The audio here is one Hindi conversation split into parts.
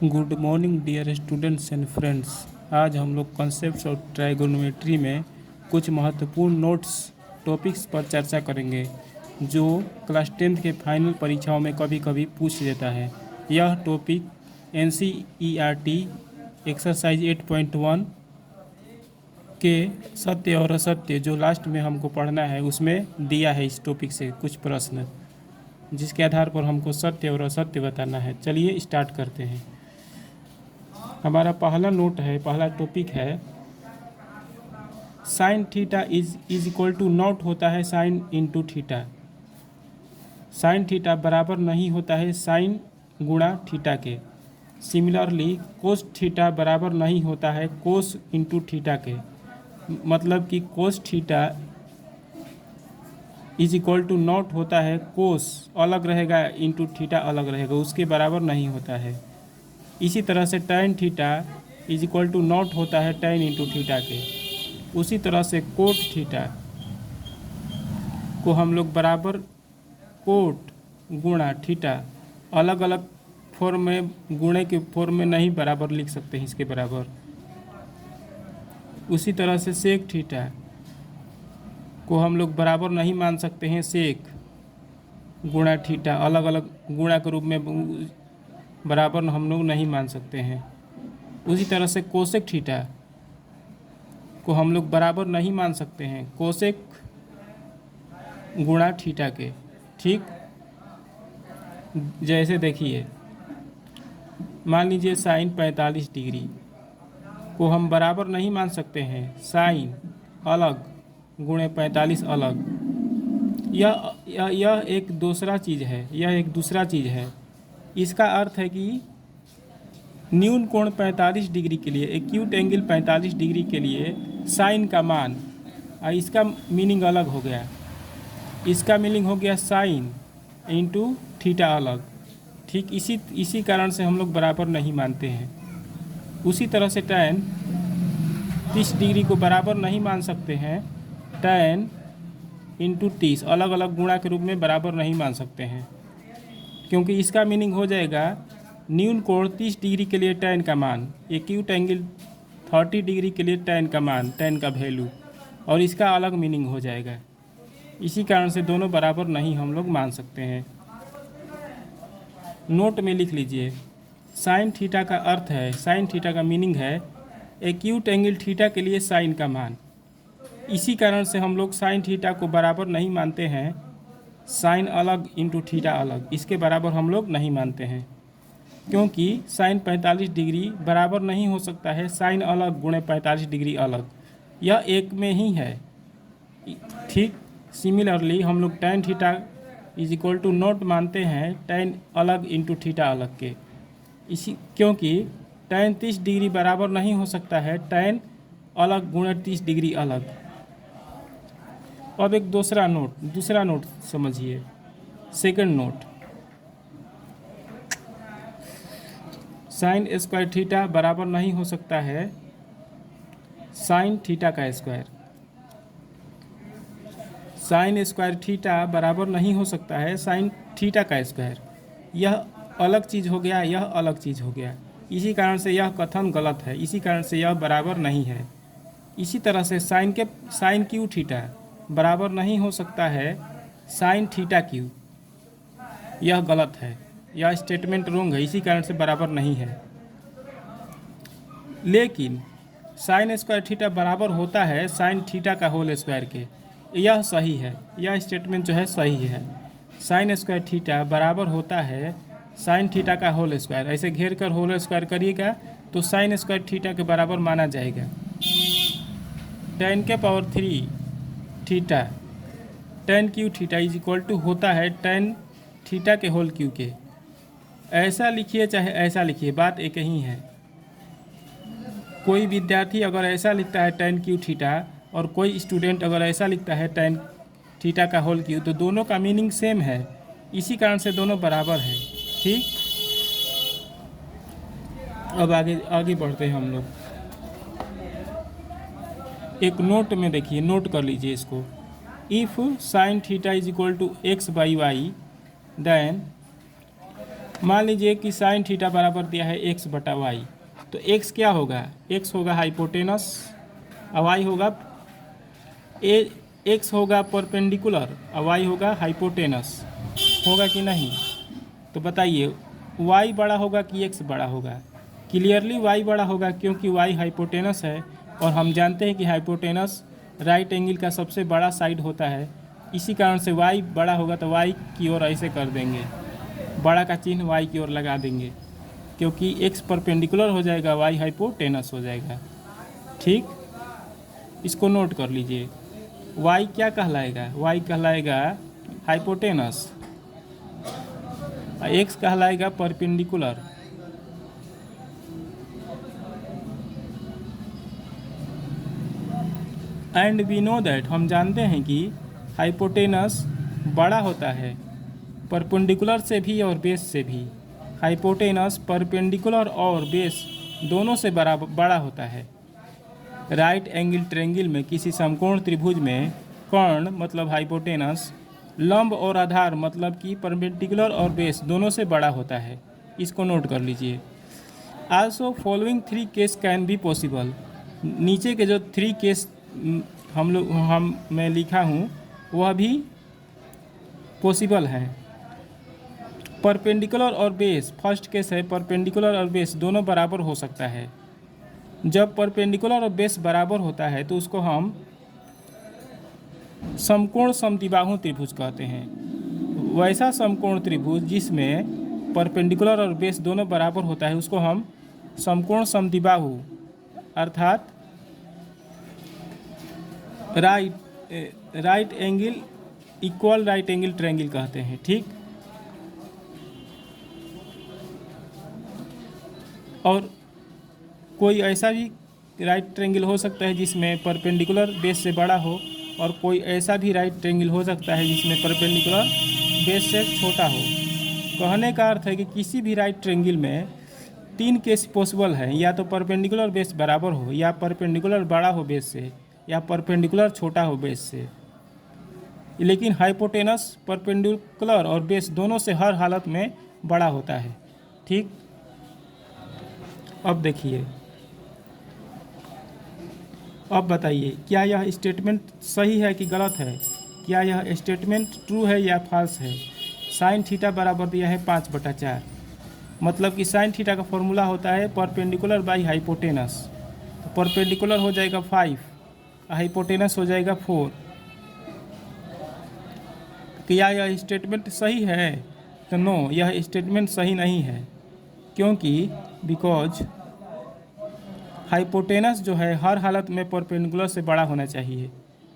Good morning dear students and friends. आज हम लोग कॉन्सेप्ट्स और ट्राइगोनोमेट्री में कुछ महत्वपूर्ण नोट्स टॉपिक्स पर चर्चा करेंगे जो क्लास 10th के फाइनल परीक्षाओं में कभी कभी पूछ देता है। यह टॉपिक NCERT एक्सरसाइज 8.1 के सत्य और असत्य जो लास्ट में हमको पढ़ना है उसमें दिया है। इस टॉपिक से कुछ प्रश्न जिसके आधार पर हमको सत्य और असत्य बताना है। चलिए स्टार्ट करते हैं। हमारा पहला नोट है, पहला टॉपिक है sine theta is equal to not होता है sine into theta. Sine theta बराबर नहीं होता है साइन गुणा थीटा के। सिमिलरली कोस थीटा बराबर नहीं होता है कोस इंटू थीटा के। मतलब कि cos theta is equal to not होता है कोस अलग रहेगा इंटू थीटा अलग रहेगा, उसके बराबर नहीं होता है। इसी तरह से tan theta is equal to not होता है tan इंटू थीटा के। उसी तरह से कोट थीटा को हम लोग बराबर कोट गुणा थीटा अलग अलग फॉर्म में गुणे के फॉर्म में नहीं बराबर लिख सकते हैं, इसके बराबर। उसी तरह से सेक थीटा को हम लोग बराबर नहीं मान सकते हैं सेक गुणा थीटा, अलग अलग गुणा के रूप में बराबर हम लोग नहीं मान सकते हैं। उसी तरह से कोसेक थीटा को हम लोग बराबर नहीं मान सकते हैं कोसेक गुणा थीटा के। ठीक, जैसे देखिए मान लीजिए साइन 45 डिग्री को हम बराबर नहीं मान सकते हैं साइन अलग गुणे 45 अलग। यह एक दूसरा चीज़ है, यह एक दूसरा चीज़ है। इसका अर्थ है कि न्यून कोण 45 डिग्री के लिए, एक्यूट एंगल 45 डिग्री के लिए साइन का मान, इसका मीनिंग अलग हो गया। इसका मीनिंग हो गया साइन इंटू थीटा अलग। ठीक, इसी कारण से हम लोग बराबर नहीं मानते हैं। उसी तरह से tan 30 डिग्री को बराबर नहीं मान सकते हैं tan इंटू 30, अलग अलग गुणा के रूप में बराबर नहीं मान सकते हैं, क्योंकि इसका मीनिंग हो जाएगा न्यून कोण 30 डिग्री के लिए tan का मान, एक्यूट एंगल 30 डिग्री के लिए tan का मान, tan का वैल्यू, और इसका अलग मीनिंग हो जाएगा। इसी कारण से दोनों बराबर नहीं हम लोग मान सकते हैं। नोट में लिख लीजिए, साइन थीटा का अर्थ है, साइन थीटा का मीनिंग है एक्यूट एंगल थीटा के लिए साइन का मान। इसी कारण से हम लोग साइन थीटा को बराबर नहीं मानते हैं साइन अलग इंटू थीटा अलग, इसके बराबर हम लोग नहीं मानते हैं, क्योंकि साइन 45 डिग्री बराबर नहीं हो सकता है साइन अलग गुणे 45 डिग्री अलग, यह एक में ही है। ठीक, सिमिलरली हम लोग tan theta is equal to not मानते हैं tan अलग इंटू थीटा अलग के, इसी क्योंकि tan 30 डिग्री बराबर नहीं हो सकता है tan अलग गुणे 30 डिग्री अलग। अब एक दूसरा नोट समझिए, second note, sine square theta बराबर नहीं हो सकता है साइन थीटा का स्क्वायर। साइन स्क्वायर थीटा बराबर नहीं हो सकता है साइन थीटा का स्क्वायर। यह अलग चीज़ हो गया, यह अलग चीज़ हो गया। इसी कारण से यह कथन गलत है, इसी कारण से यह बराबर नहीं है। इसी तरह से साइन क्यू थीटा बराबर नहीं हो सकता है साइन थीटा क्यू, यह गलत है, यह स्टेटमेंट रोंग है, इसी कारण से बराबर नहीं है। लेकिन साइन स्क्वायर थीटा बराबर होता है साइन थीटा का होल स्क्वायर के, यह सही है, यह स्टेटमेंट जो है सही है। साइन स्क्वायर थीटा बराबर होता है साइन थीटा का होल स्क्वायर, ऐसे घेर कर होल स्क्वायर करिएगा तो साइन स्क्वायर थीटा के बराबर माना जाएगा। tan के power 3 theta tan cube theta is equal to होता है tan थीटा के होल क्यू के। ऐसा लिखिए चाहे ऐसा लिखिए, बात एक ही है। कोई विद्यार्थी अगर ऐसा लिखता है tan क्यू थीटा और कोई स्टूडेंट अगर ऐसा लिखता है tan थीटा का होल क्यू, तो दोनों का मीनिंग सेम है, इसी कारण से दोनों बराबर हैं। ठीक, अब आगे बढ़ते हैं हम लोग। एक नोट में देखिए, नोट कर लीजिए इसको, if sine theta is equal to x by Y then मान लीजिए कि साइन थीटा बराबर दिया है एक्स बटा वाई, तो एक्स क्या होगा, एक्स होगा हाइपोटेनस और वाई होगा एक्स होगा परपेंडिकुलर और वाई होगा हाइपोटेनस, होगा कि नहीं? तो बताइए वाई बड़ा होगा कि एक्स बड़ा होगा? क्लियरली वाई बड़ा होगा, क्योंकि वाई हाइपोटेनस है और हम जानते हैं कि हाइपोटेनस राइट एंगल का सबसे बड़ा साइड होता है। इसी कारण से वाई बड़ा होगा, तो वाई की ओर ऐसे कर देंगे, बड़ा का चिन्ह वाई की ओर लगा देंगे, क्योंकि एक्स परपेंडिकुलर हो जाएगा, वाई हाइपोटेनस हो जाएगा। ठीक, इसको नोट कर लीजिए। वाई क्या कहलाएगा? वाई कहलाएगा हाइपोटेनस, एक्स कहलाएगा perpendicular. And we know that, हम जानते हैं कि हाइपोटेनस बड़ा होता है परपेंडिकुलर से भी और बेस से भी। हाइपोटेनस परपेंडिकुलर और बेस दोनों से बड़ा होता है। राइट एंगल ट्रायंगल में किसी समकोण त्रिभुज में कर्ण मतलब हाइपोटेनस, लंब और आधार मतलब कि परपेंडिकुलर और बेस दोनों से बड़ा होता है। इसको नोट कर लीजिए। Also following 3 case can be possible, नीचे के जो 3 केस मैं लिखा हूँ वह भी पॉसिबल है। परपेंडिकुलर और बेस, फर्स्ट केस है परपेंडिकुलर और बेस दोनों बराबर हो सकता है। जब परपेंडिकुलर और बेस बराबर होता है तो उसको हम समकोण समद्विबाहु त्रिभुज कहते हैं। वैसा समकोण त्रिभुज जिसमें परपेंडिकुलर और बेस दोनों बराबर होता है उसको हम समकोण समद्विबाहु अर्थात right angle equal right angle triangle कहते हैं। ठीक, और कोई ऐसा भी राइट ट्रायंगल हो सकता है जिसमें परपेंडिकुलर बेस से बड़ा हो, और कोई ऐसा भी राइट ट्रायंगल हो सकता है जिसमें परपेंडिकुलर बेस से छोटा हो। कहने का अर्थ है कि किसी भी राइट ट्रायंगल में 3 केस पॉसिबल हैं, या तो परपेंडिकुलर बेस बराबर हो, या परपेंडिकुलर बड़ा हो बेस से, या परपेंडिकुलर छोटा हो बेस से। लेकिन हाइपोटेनस परपेंडिकुलर और बेस दोनों से हर हालत में बड़ा होता है। ठीक, अब देखिए, अब बताइए क्या यह स्टेटमेंट सही है कि गलत है? क्या यह स्टेटमेंट ट्रू है या फॉल्स है? साइन थीटा बराबर दिया है 5/4, मतलब कि साइन थीटा का फॉर्मूला होता है परपेंडिकुलर बाई हाइपोटेनस। तो परपेंडिकुलर हो जाएगा 5, हाइपोटेनस हो जाएगा 4। क्या यह स्टेटमेंट सही है? तो नो, यह स्टेटमेंट सही नहीं है, क्योंकि बिकॉज हाइपोटेनस जो है हर हालत में परपेंडिकुलर से बड़ा होना चाहिए।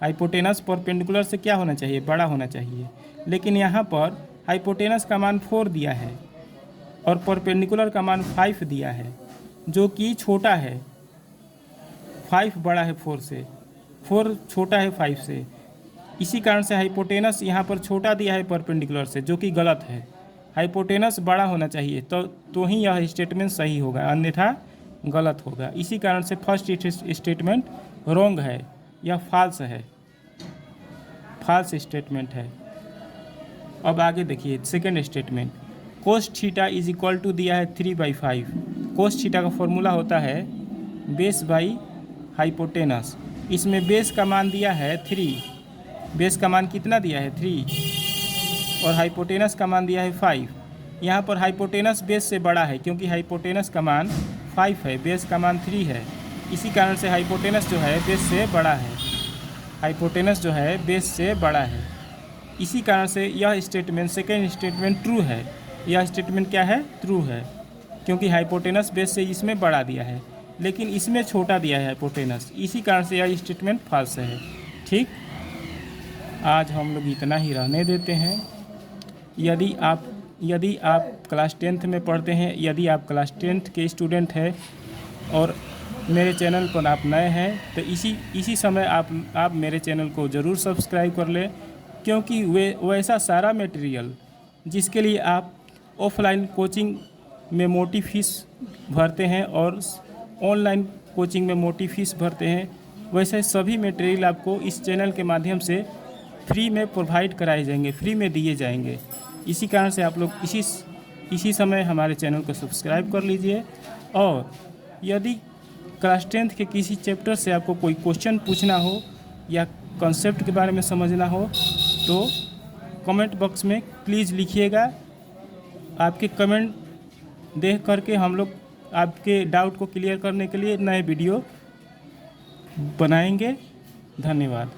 हाइपोटेनस परपेंडिकुलर से क्या होना चाहिए? बड़ा होना चाहिए। लेकिन यहाँ पर हाइपोटेनस का मान 4 दिया है और परपेंडिकुलर का मान 5 दिया है, जो कि छोटा है। 5 बड़ा है 4 से, 4 छोटा है 5 से। इसी कारण से हाइपोटेनस यहाँ पर छोटा दिया है परपेंडिकुलर से, जो कि गलत है। हाइपोटेनस बड़ा होना चाहिए तो ही यह स्टेटमेंट सही होगा, अन्यथा गलत होगा। इसी कारण से फर्स्ट स्टेटमेंट रॉन्ग है, यह फॉल्स है, फॉल्स स्टेटमेंट है। अब आगे देखिए second statement, cos theta is equal to दिया है 3/5। कोस थीटा का फॉर्मूला होता है बेस बाई हाइपोटेनस। इसमें बेस का मान दिया है 3, बेस का मान कितना दिया है 3, और हाइपोटेनस का मान दिया है 5। यहाँ पर हाइपोटेनस बेस से बड़ा है, क्योंकि हाइपोटेनस का मान 5 है, बेस का मान 3 है। इसी कारण से हाइपोटेनस जो है बेस से बड़ा है, हाइपोटेनस जो है बेस से बड़ा है। इसी कारण से यह स्टेटमेंट सेकेंड स्टेटमेंट ट्रू है। यह स्टेटमेंट क्या है? ट्रू है, क्योंकि हाइपोटेनस बेस से इसमें बड़ा दिया है, लेकिन इसमें छोटा दिया है हाइपोटेनस। इसी कारण से यह स्टेटमेंट फॉल्स है। ठीक, आज हम लोग इतना ही रहने देते हैं। यदि आप क्लास 10th में पढ़ते हैं, यदि आप क्लास 10th के स्टूडेंट हैं और मेरे चैनल पर आप नए हैं, तो इसी समय आप मेरे चैनल को ज़रूर सब्सक्राइब कर लें, क्योंकि वैसा सारा मटेरियल जिसके लिए आप ऑफलाइन कोचिंग में मोटी फीस भरते हैं और ऑनलाइन कोचिंग में मोटी फीस भरते हैं, वैसे सभी मटेरियल आपको इस चैनल के माध्यम से फ्री में प्रोवाइड कराए जाएंगे, फ्री में दिए जाएंगे। इसी कारण से आप लोग इसी समय हमारे चैनल को सब्सक्राइब कर लीजिए। और यदि क्लास 10th के किसी चैप्टर से आपको कोई क्वेश्चन पूछना हो या कॉन्सेप्ट के बारे में समझना हो तो कमेंट बॉक्स में प्लीज़ लिखिएगा। आपके कमेंट देख करके हम लोग आपके डाउट को क्लियर करने के लिए नए वीडियो बनाएंगे। धन्यवाद।